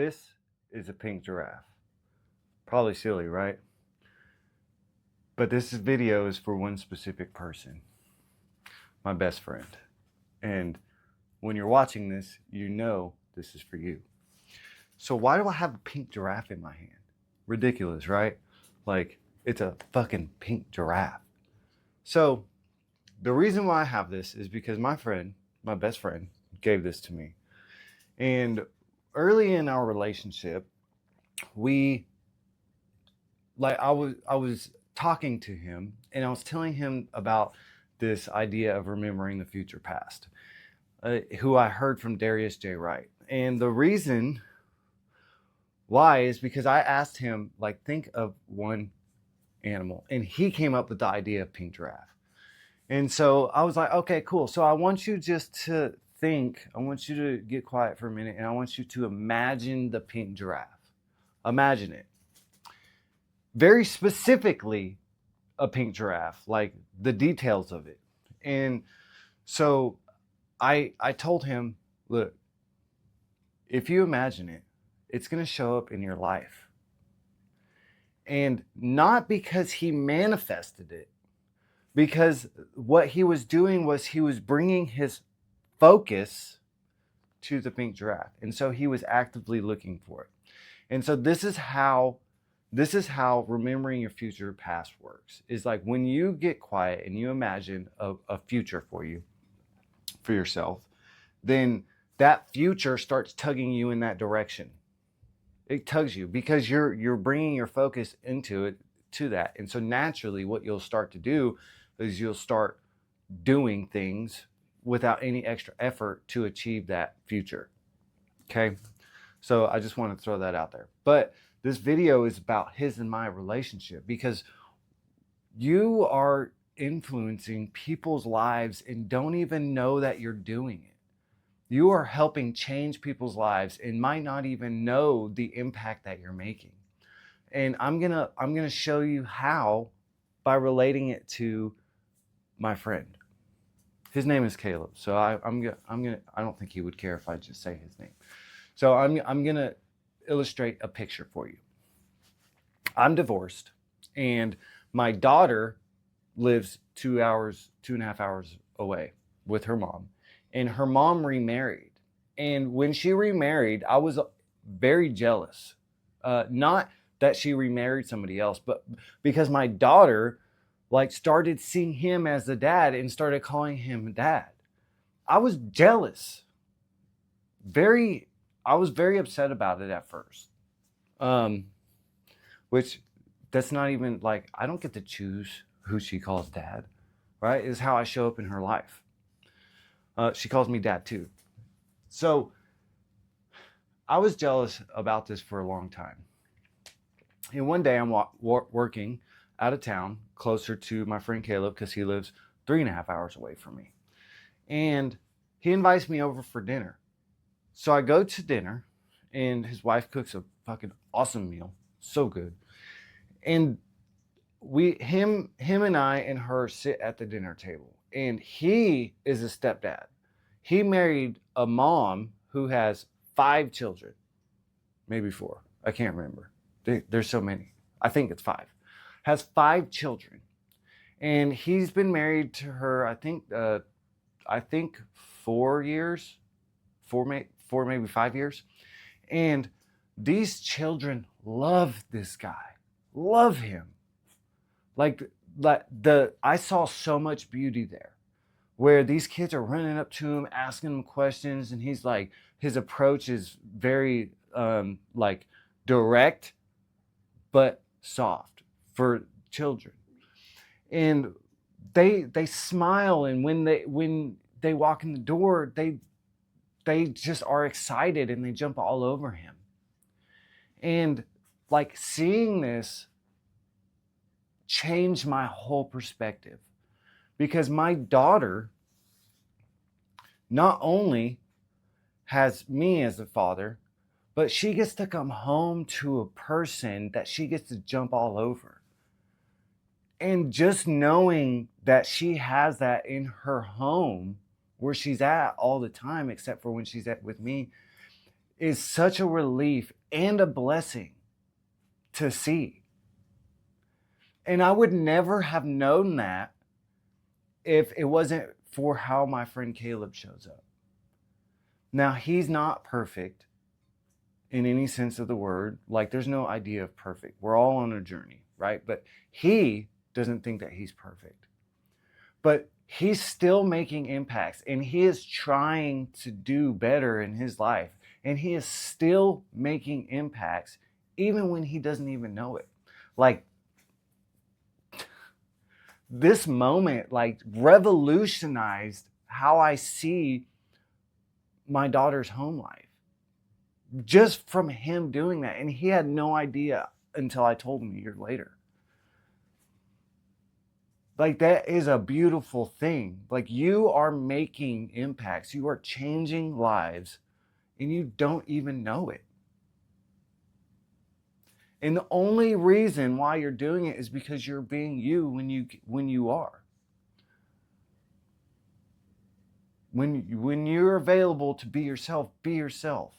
This is a pink giraffe. Probably silly, right? But this video is for one specific person, my best friend. And when you're watching this, you know this is for you. So why do I have a pink giraffe in my hand? Ridiculous, right? Like, it's a fucking pink giraffe. So the reason why I have this is because my friend, my best friend, gave this to me. And early in our relationship, I was talking to him and I was telling him about this idea of remembering the future past, who I heard from Darius J. Wright. And the reason why is because I asked him, like, think of one animal, and he came up with the idea of pink giraffe. And so I was like, okay, cool. So I want you just to think, I want you to get quiet for a minute, and I want you to imagine the pink giraffe. Imagine it. Very specifically, a pink giraffe, like the details of it. And so I told him, look, if you imagine it, it's going to show up in your life. And not because he manifested it, because what he was doing was he was bringing his focus to the pink giraffe. And so he was actively looking for it. And so this is how remembering your future past works. Is like when you get quiet and you imagine a future for yourself, then that future starts tugging you in that direction. It tugs you because you're bringing your focus to that. And so naturally what you'll start to do is you'll start doing things without any extra effort to achieve that future. Okay? So I just want to throw that out there. But this video is about his and my relationship, because you are influencing people's lives and don't even know that you're doing it. You are helping change people's lives and might not even know the impact that you're making. And I'm gonna show you how by relating it to my friend. His name is Caleb. So I don't think he would care if I just say his name. So I'm gonna illustrate a picture for you. I'm divorced, and my daughter lives 2.5 hours away with her mom. And her mom remarried. And when she remarried, I was very jealous. Not that she remarried somebody else, but because my daughter started seeing him as a dad and started calling him dad. I was jealous. I was very upset about it at first. Which that's not even I don't get to choose who she calls dad, right? It's how I show up in her life. She calls me dad too. So I was jealous about this for a long time. And one day I'm working out of town closer to my friend Caleb because he lives 3.5 hours away from me. And he invites me over for dinner. So I go to dinner and his wife cooks a fucking awesome meal. So good. And him and I and her sit at the dinner table. And he is a stepdad. He married a mom who has 5 children, maybe 4. I can't remember. There's so many. I think it's 5. Has 5 children, and he's been married to her. I think 4 years, 4 maybe 5 years, and these children love this guy, love him. I saw so much beauty there, where these kids are running up to him, asking him questions, and he's like, his approach is very direct, but soft for children. And they smile, and when they walk in the door, they just are excited and they jump all over him. And seeing this changed my whole perspective, because my daughter not only has me as a father, but she gets to come home to a person that she gets to jump all over. And just knowing that she has that in her home where she's at all the time, except for when she's with me, is such a relief and a blessing to see. And I would never have known that if it wasn't for how my friend Caleb shows up. Now, he's not perfect in any sense of the word. Like, there's no idea of perfect. We're all on a journey, right? But he doesn't think that he's perfect. But he's still making impacts, and he is trying to do better in his life. And he is still making impacts even when he doesn't even know it. Like, this moment, like, revolutionized how I see my daughter's home life. Just from him doing that. And he had no idea until I told him a year later. Like, that is a beautiful thing. Like, you are making impacts. You are changing lives, and you don't even know it. And the only reason why you're doing it is because you're being you when you are. When you're available to be yourself, be yourself.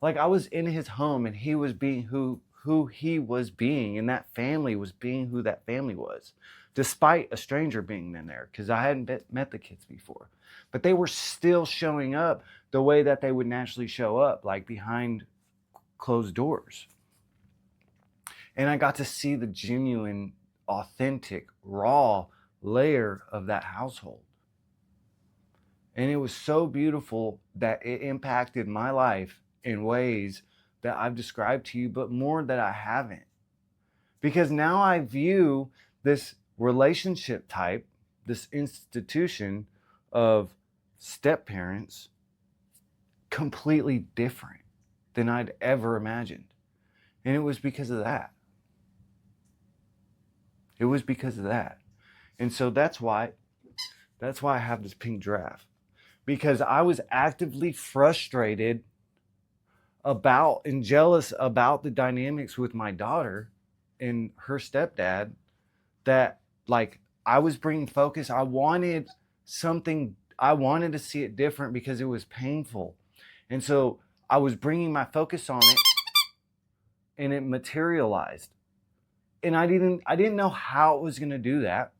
Like, I was in his home, and he was being who he was being, and that family was being who that family was, despite a stranger being in there, because I hadn't met the kids before. But they were still showing up the way that they would naturally show up, like behind closed doors. And I got to see the genuine, authentic, raw layer of that household. And it was so beautiful that it impacted my life in ways that I've described to you, but more that I haven't. Because now I view this relationship type, this institution of step-parents, completely different than I'd ever imagined. And it was because of that. It was because of that. And so that's why I have this pink giraffe. Because I was actively frustrated about and jealous about the dynamics with my daughter and her stepdad, that, like, I was bringing focus. I wanted to see it different because it was painful. And so I was bringing my focus on it, and it materialized. And I didn't know how it was going to do that,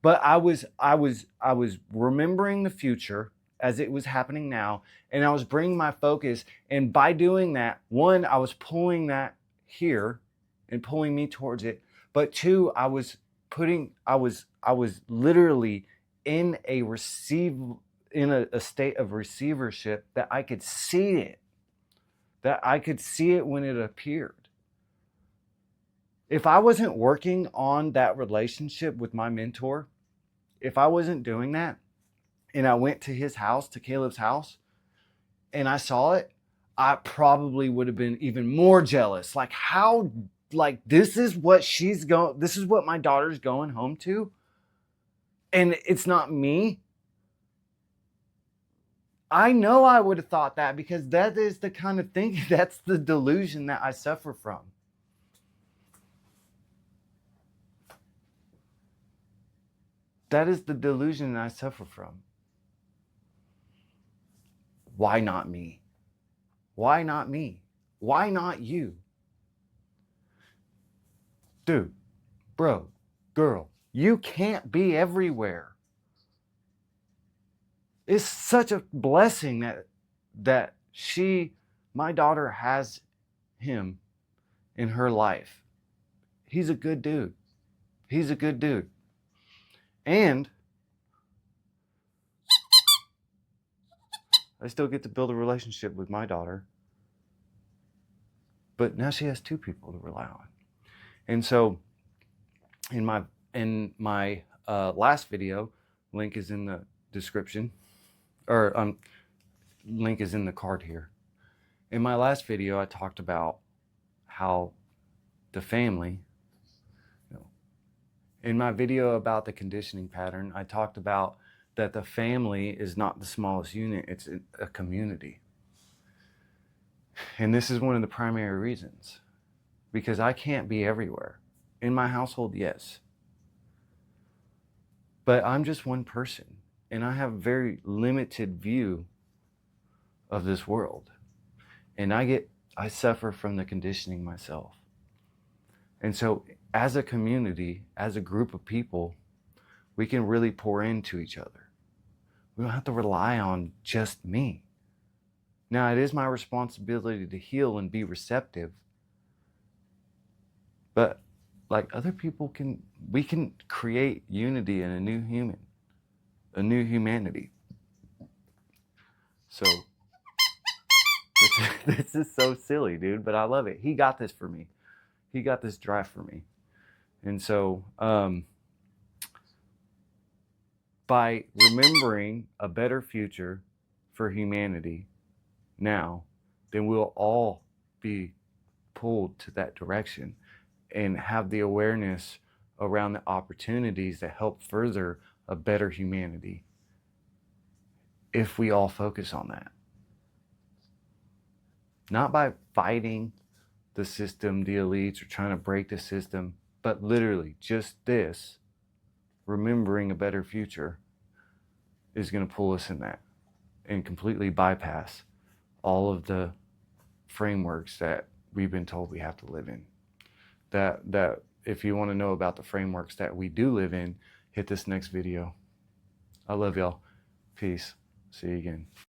but I was remembering the future as it was happening now, and I was bringing my focus. And by doing that, one, I was pulling that here and pulling me towards it, but two, I was literally in a state of receivership, that I could see it, when it appeared. If I wasn't working on that relationship with my mentor, if I wasn't doing that, and I went to his house, to Caleb's house, and I saw it, I probably would have been even more jealous. Like, how, like, this is what my daughter's going home to, and it's not me. I know I would have thought that, because that is the kind of thinking, that's the delusion that I suffer from. That is the delusion I suffer from. Why not me? Why not me? Why not you? Dude, bro, girl, you can't be everywhere. It's such a blessing that my daughter has him in her life. He's a good dude. He's a good dude. And I still get to build a relationship with my daughter. But now she has two people to rely on. And so in my last video, link is in the description, or link is in the card here. In my last video, I talked about how the family, in my video about the conditioning pattern, I talked about that the family is not the smallest unit, it's a community. And this is one of the primary reasons, because I can't be everywhere. In my household, yes. But I'm just one person, and I have a very limited view of this world. And I suffer from the conditioning myself. And so as a community, as a group of people, we can really pour into each other. We don't have to rely on just me. Now, it is my responsibility to heal and be receptive, but like other people we can create unity in a new humanity. So this is so silly, dude, but I love it. He got this for me. He got this drive for me. And so by remembering a better future for humanity now, then we'll all be pulled to that direction and have the awareness around the opportunities that help further a better humanity if we all focus on that. Not by fighting the system, the elites, or trying to break the system, but literally just this, remembering a better future, is going to pull us in that and completely bypass all of the frameworks that we've been told we have to live in. That if you want to know about the frameworks that we do live in, hit this next video. I love y'all. Peace. See you again.